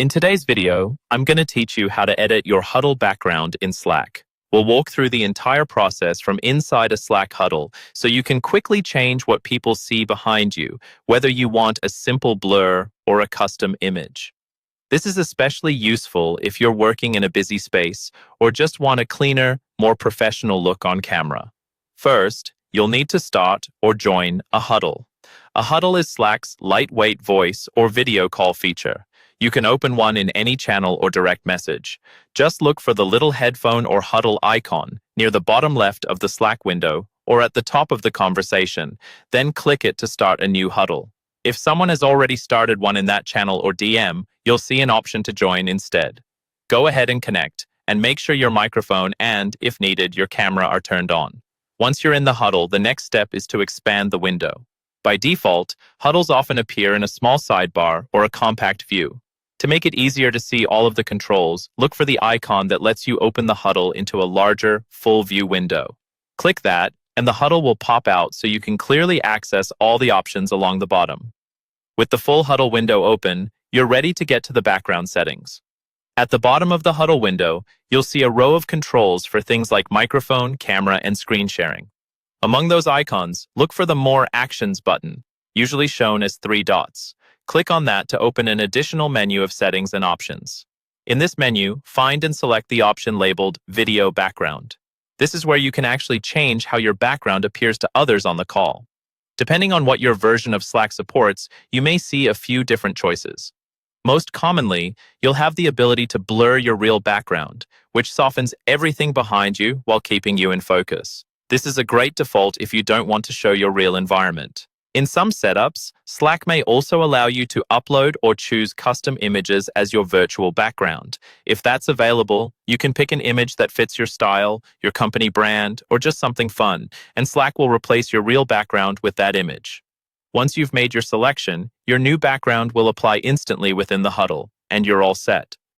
In today's video, I'm going to teach you how to edit your Huddle background in Slack. We'll walk through the entire process from inside a Slack Huddle so you can quickly change what people see behind you, whether you want a simple blur or a custom image. This is especially useful if you're working in a busy space or just want a cleaner, more professional look on camera. First, you'll need to start or join a Huddle. A Huddle is Slack's lightweight voice or video call feature. You can open one in any channel or direct message. Just look for the little headphone or Huddle icon near the bottom left of the Slack window or at the top of the conversation, then click it to start a new Huddle. If someone has already started one in that channel or DM, you'll see an option to join instead. Go ahead and connect, and make sure your microphone and, if needed, your camera are turned on. Once you're in the Huddle, the next step is to expand the window. By default, Huddles often appear in a small sidebar or a compact view. To make it easier to see all of the controls, look for the icon that lets you open the Huddle into a larger, full-view window. Click that, and the Huddle will pop out so you can clearly access all the options along the bottom. With the full Huddle window open, you're ready to get to the background settings. At the bottom of the Huddle window, you'll see a row of controls for things like microphone, camera, and screen sharing. Among those icons, look for the More Actions button, usually shown as 3 dots. Click on that to open an additional menu of settings and options. In this menu, find and select the option labeled Video Background. This is where you can actually change how your background appears to others on the call. Depending on what your version of Slack supports, you may see a few different choices. Most commonly, you'll have the ability to blur your real background, which softens everything behind you while keeping you in focus. This is a great default if you don't want to show your real environment. In some setups, Slack may also allow you to upload or choose custom images as your virtual background. If that's available, you can pick an image that fits your style, your company brand, or just something fun, and Slack will replace your real background with that image. Once you've made your selection, your new background will apply instantly within the Huddle, and you're all set.